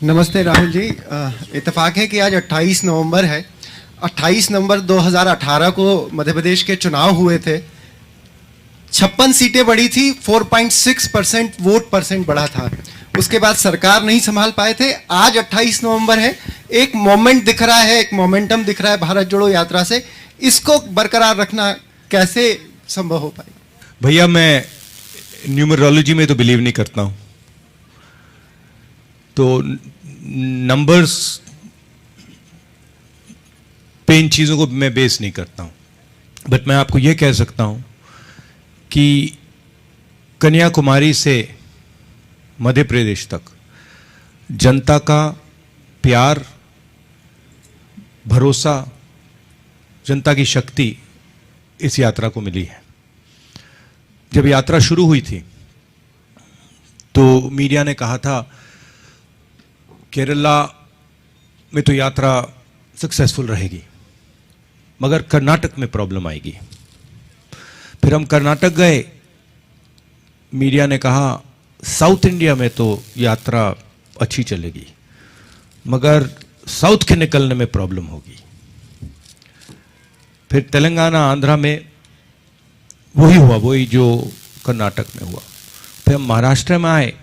नमस्ते राहुल जी। इत्तेफाक है कि आज 28 नवंबर है। 28 नवंबर 2018 को मध्य प्रदेश के चुनाव हुए थे। 56 सीटें बढ़ी थी, 4.6% वोट परसेंट बढ़ा था। उसके बाद सरकार नहीं संभाल पाए थे। आज 28 नवंबर है, एक मोमेंट दिख रहा है, एक मोमेंटम दिख रहा है भारत जोड़ो यात्रा से। इसको बरकरार रखना कैसे संभव हो पाएगा? भैया, मैं न्यूमरोलॉजी में तो बिलीव नहीं करता हूं, तो नंबर्स पे इन चीज़ों को मैं बेस नहीं करता हूं। बट मैं आपको यह कह सकता हूं कि कन्याकुमारी से मध्य प्रदेश तक जनता का प्यार, भरोसा, जनता की शक्ति इस यात्रा को मिली है। जब यात्रा शुरू हुई थी तो मीडिया ने कहा था केरला में तो यात्रा सक्सेसफुल रहेगी, मगर कर्नाटक में प्रॉब्लम आएगी। फिर हम कर्नाटक गए, मीडिया ने कहा साउथ इंडिया में तो यात्रा अच्छी चलेगी, मगर साउथ के निकलने में प्रॉब्लम होगी। फिर तेलंगाना, आंध्रा में वही हुआ, वही जो कर्नाटक में हुआ। फिर हम महाराष्ट्र में आए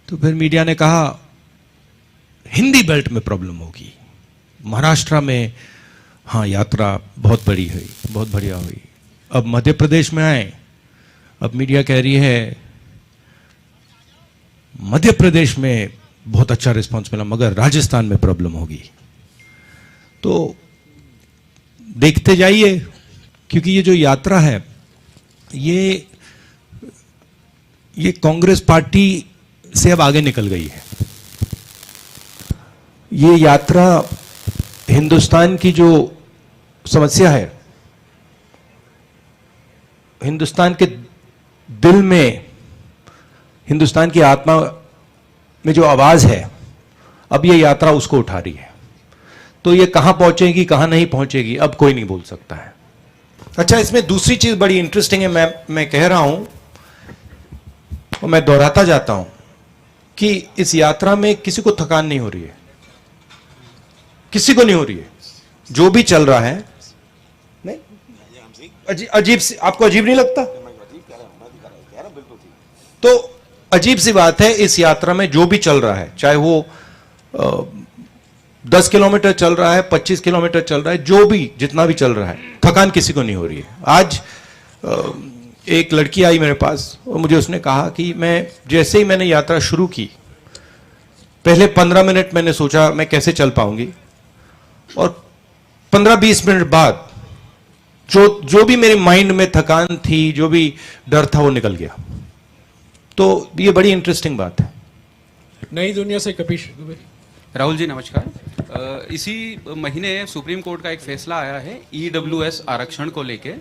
तो फिर मीडिया ने कहा हिंदी बेल्ट में प्रॉब्लम होगी। महाराष्ट्र में हाँ यात्रा बहुत बड़ी हुई, बहुत बढ़िया हुई। अब मध्य प्रदेश में आए, अब मीडिया कह रही है मध्य प्रदेश में बहुत अच्छा रिस्पांस मिला, मगर राजस्थान में प्रॉब्लम होगी। तो देखते जाइए, क्योंकि ये जो यात्रा है ये कांग्रेस पार्टी से अब आगे निकल गई है। ये यात्रा हिंदुस्तान की जो समस्या है, हिंदुस्तान के दिल में, हिंदुस्तान की आत्मा में जो आवाज है, अब ये यात्रा उसको उठा रही है। तो ये कहां पहुंचेगी, कहां नहीं पहुंचेगी, अब कोई नहीं बोल सकता है। अच्छा, इसमें दूसरी चीज बड़ी इंटरेस्टिंग है, मैं कह रहा हूं और मैं दोहराता जाता हूं कि इस यात्रा में किसी को थकान नहीं हो रही है, किसी को नहीं हो रही है। जो भी चल रहा है, नहीं अजीब सी, आपको अजीब नहीं लगता? तो अजीब सी बात है, इस यात्रा में जो भी चल रहा है, चाहे वो 10 किलोमीटर चल रहा है, 25 किलोमीटर चल रहा है, जो भी जितना भी चल रहा है, थकान किसी को नहीं हो रही है। आज एक लड़की आई मेरे पास और मुझे उसने कहा कि जैसे ही मैंने यात्रा शुरू की, पहले 15 मिनट मैंने सोचा मैं कैसे चल पाऊंगी, और 15-20 मिनट बाद जो भी मेरे माइंड में थकान थी, जो भी डर था, वो निकल गया। तो ये बड़ी इंटरेस्टिंग बात है। नई दुनिया से कपिश दुबे। राहुल जी नमस्कार। इसी महीने सुप्रीम कोर्ट का एक फैसला आया है EWS आरक्षण को लेके।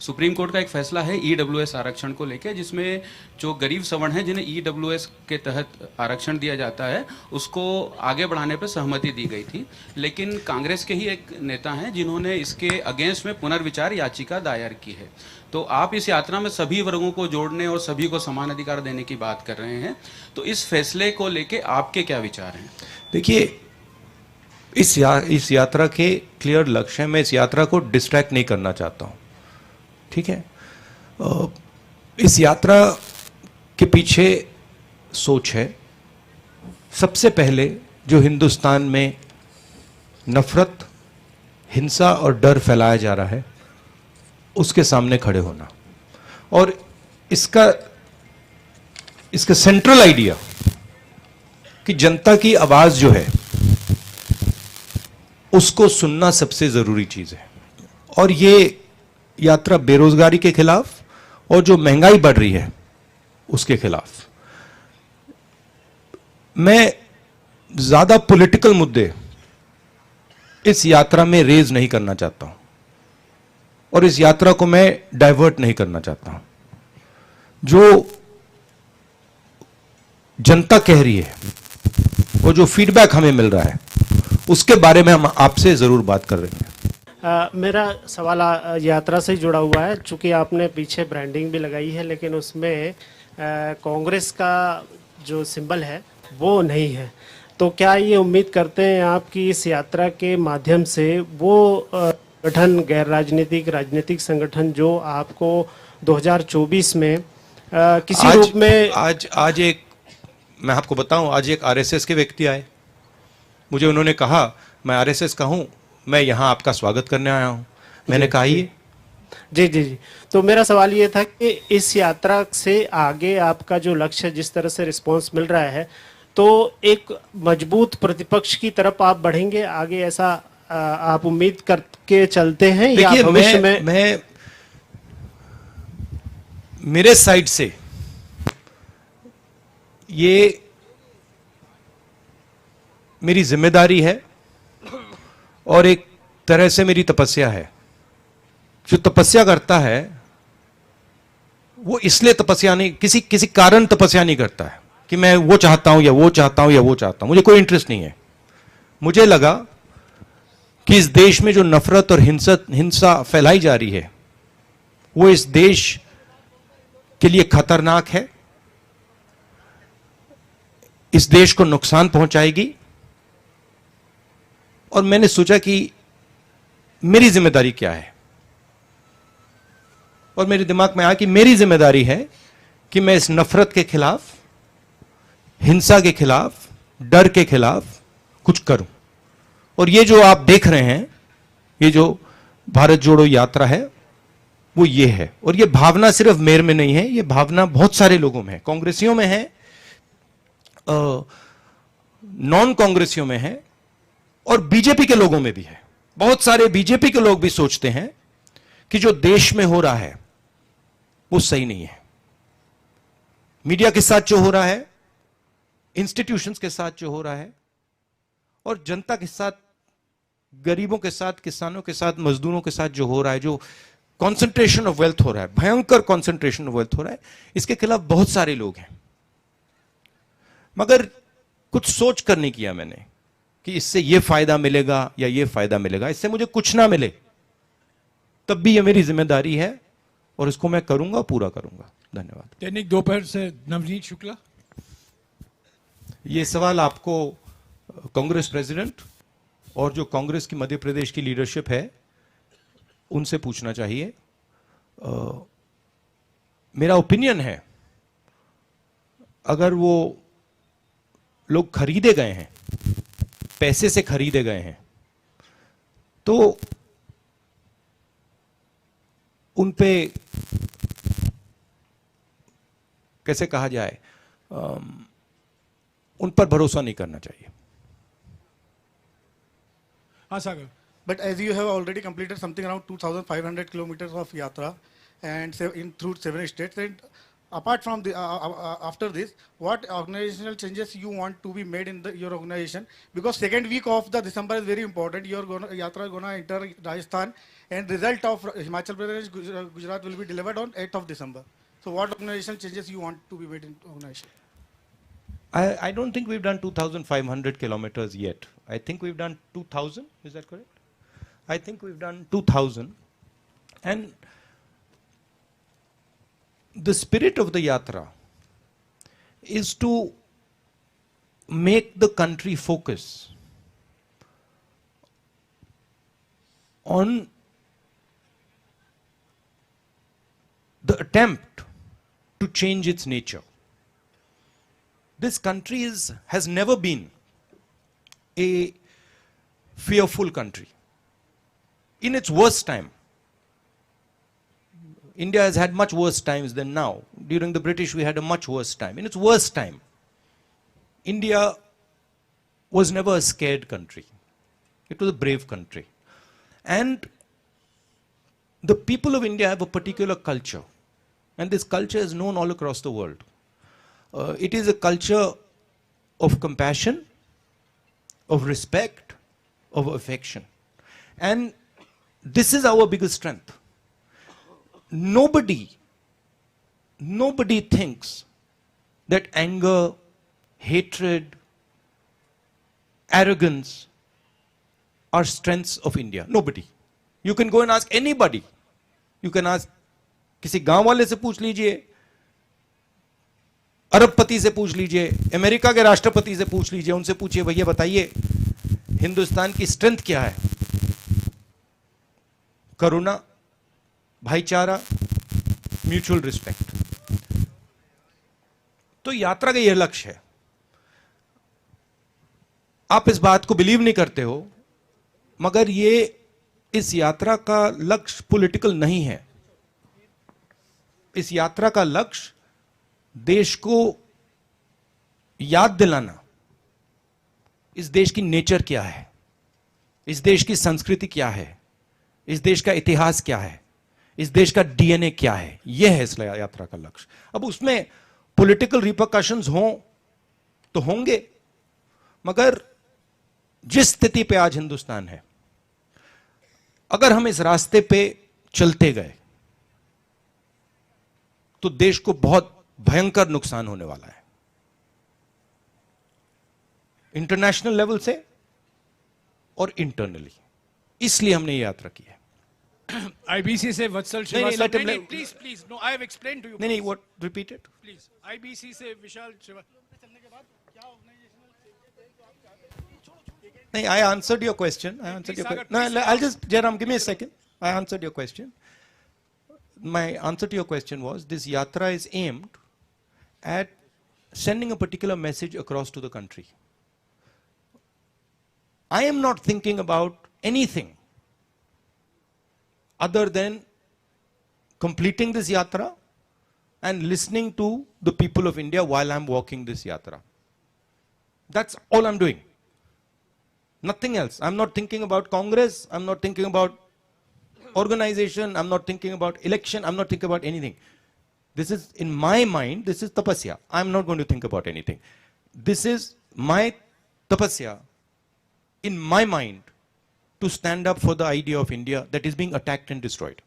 सुप्रीम कोर्ट का एक फैसला है EWS आरक्षण को लेके, जिसमें जो गरीब सवर्ण हैं जिन्हें EWS के तहत आरक्षण दिया जाता है, उसको आगे बढ़ाने पर सहमति दी गई थी। लेकिन कांग्रेस के ही एक नेता हैं जिन्होंने इसके अगेंस्ट में पुनर्विचार याचिका दायर की है। तो आप इस यात्रा में सभी वर्गों को जोड़ने और सभी को समान अधिकार देने की बात कर रहे हैं, तो इस फैसले को लेके आपके क्या विचार हैं? देखिए, इस यात्रा के क्लियर लक्ष्य है। मैं इस यात्रा को डिस्ट्रैक्ट नहीं करना चाहता हूं, ठीक है? इस यात्रा के पीछे सोच है, सबसे पहले जो हिंदुस्तान में नफरत, हिंसा और डर फैलाया जा रहा है, उसके सामने खड़े होना। और इसका सेंट्रल आइडिया कि जनता की आवाज जो है उसको सुनना सबसे जरूरी चीज है। और ये यात्रा बेरोजगारी के खिलाफ और जो महंगाई बढ़ रही है उसके खिलाफ। मैं ज्यादा पॉलिटिकल मुद्दे इस यात्रा में रेज नहीं करना चाहता हूं और इस यात्रा को मैं डाइवर्ट नहीं करना चाहता हूं। जो जनता कह रही है और जो फीडबैक हमें मिल रहा है, उसके बारे में हम आपसे जरूर बात कर रहे हैं। मेरा सवाल यात्रा से जुड़ा हुआ है। चूंकि आपने पीछे ब्रांडिंग भी लगाई है, लेकिन उसमें कांग्रेस का जो सिंबल है वो नहीं है। तो क्या ये उम्मीद करते हैं आप कि इस यात्रा के माध्यम से वो संगठन, गैर राजनीतिक, राजनीतिक संगठन जो आपको 2024 में किसी रूप में आज एक, मैं आपको बताऊं, आज एक आरएसएस के व्यक्ति आए, मुझे उन्होंने कहा मैं आरएसएस का हूं, मैं यहां आपका स्वागत करने आया हूं। मैंने कहा ये जी जी जी। तो मेरा सवाल ये था कि इस यात्रा से आगे आपका जो लक्ष्य, जिस तरह से रिस्पांस मिल रहा है, तो एक मजबूत प्रतिपक्ष की तरफ आप बढ़ेंगे आगे, ऐसा आप उम्मीद करके चलते हैं या देखिए, भविष्य में? मैं मेरे साइड से ये मेरी जिम्मेदारी है और एक तरह से मेरी तपस्या है। जो तपस्या करता है वो इसलिए तपस्या नहीं, किसी कारण तपस्या नहीं करता है कि मैं वो चाहता हूं या वो चाहता हूं या वो चाहता हूं। मुझे कोई इंटरेस्ट नहीं है। मुझे लगा कि इस देश में जो नफरत और हिंसा फैलाई जा रही है वो इस देश के लिए खतरनाक है, इस देश को नुकसान पहुंचाएगी। और मैंने सोचा कि मेरी जिम्मेदारी क्या है, और मेरे दिमाग में आया कि मेरी जिम्मेदारी है कि मैं इस नफरत के खिलाफ, हिंसा के खिलाफ, डर के खिलाफ कुछ करूं। और ये जो आप देख रहे हैं, ये जो भारत जोड़ो यात्रा है, वो ये है। और ये भावना सिर्फ मेरे में नहीं है, ये भावना बहुत सारे लोगों में है, कांग्रेसियों में है, नॉन कांग्रेसियों में है, और बीजेपी के लोगों में भी है। बहुत सारे बीजेपी के लोग भी सोचते हैं कि जो देश में हो रहा है वो सही नहीं है। मीडिया के साथ जो हो रहा है, इंस्टीट्यूशंस के साथ जो हो रहा है, और जनता के साथ, गरीबों के साथ, किसानों के साथ, मजदूरों के साथ जो हो रहा है, जो कॉन्सेंट्रेशन ऑफ वेल्थ हो रहा है, भयंकर कॉन्सेंट्रेशन ऑफ वेल्थ हो रहा है, इसके खिलाफ बहुत सारे लोग हैं। मगर कुछ सोच कर नहीं किया मैंने कि इससे ये फायदा मिलेगा या ये फायदा मिलेगा। इससे मुझे कुछ ना मिले तब भी ये मेरी जिम्मेदारी है और इसको मैं करूंगा, पूरा करूंगा। धन्यवाद। दैनिक दोपहर से नवनीत शुक्ला। ये सवाल आपको कांग्रेस प्रेसिडेंट और जो कांग्रेस की मध्य प्रदेश की लीडरशिप है उनसे पूछना चाहिए। मेरा ओपिनियन है, अगर वो लोग खरीदे गए हैं, पैसे से खरीदे गए हैं, तो उन पे कैसे कहा जाए, उन पर भरोसा नहीं करना चाहिए। हाँ सागर। But as you have already completed something around 2,500 kilometers of yatra and through 7 states, and apart from the after this, what organizational changes you want to be made in your organization? Because second week of the December is very important. Your yatra gonna enter Rajasthan, and result of Himachal Pradesh, Gujarat will be delivered on 8th of December. So what organizational changes you want to be made in organization? I don't think we've done 2,500 kilometers yet. I think we've done 2,000. Is that correct? I think we've done 2,000. And the spirit of the yatra is to make the country focus on the attempt to change its nature. This country has never been a fearful country. In its worst time, India has had much worse times than now. During the British, we had a much worse time. In its worst time, India was never a scared country. It was a brave country. And the people of India have a particular culture. And this culture is known all across the world. It is a culture of compassion, of respect, of affection. And this is our biggest strength. Nobody thinks that anger, hatred, arrogance are strengths of India. Nobody. You can go and ask anybody. You can ask किसी गांव वाले से पूछ लीजिए अरबपति से पूछ लीजिए, अमेरिका के राष्ट्रपति से पूछ लीजिए, उनसे पूछिए भैया बताइए हिंदुस्तान की स्ट्रेंथ क्या है? करुणा, भाईचारा, म्यूचुअल रिस्पेक्ट। तो यात्रा का यह लक्ष्य है। आप इस बात को बिलीव नहीं करते हो, मगर ये इस यात्रा का लक्ष्य पॉलिटिकल नहीं है। इस यात्रा का लक्ष्य देश को याद दिलाना, इस देश की नेचर क्या है, इस देश की संस्कृति क्या है, इस देश का इतिहास क्या है, इस देश का डीएनए क्या है, यह है इस यात्रा का लक्ष्य। अब उसमें पॉलिटिकल रिपरकशंस हों तो होंगे, मगर जिस स्थिति पे आज हिंदुस्तान है, अगर हम इस रास्ते पे चलते गए तो देश को बहुत भयंकर नुकसान होने वाला है, इंटरनेशनल लेवल से और इंटरनली। इसलिए हमने ये यात्रा की है। IBC से वत्सल नहीं, श्रीवास्तव, let him- नहीं, please, please, no, I have explained to you. नहीं, what, repeat it Please, IBC से विशाल श्रीवास्तव। नहीं, I answered your question. I answered your Sagar, question. No, please. I'll just, Jairam, give me a second. I answered your question. My answer to your question was, this yatra is aimed at sending a particular message across to the country. I am not thinking about anything other than completing this yatra and listening to the people of India while I'm walking this yatra. That's all I'm doing. Nothing else. I'm not thinking about Congress. I'm not thinking about organization. I'm not thinking about election. I'm not thinking about anything. This is, in my mind, this is tapasya. I'm not going to think about anything. This is my tapasya in my mind to stand up for the idea of India that is being attacked and destroyed.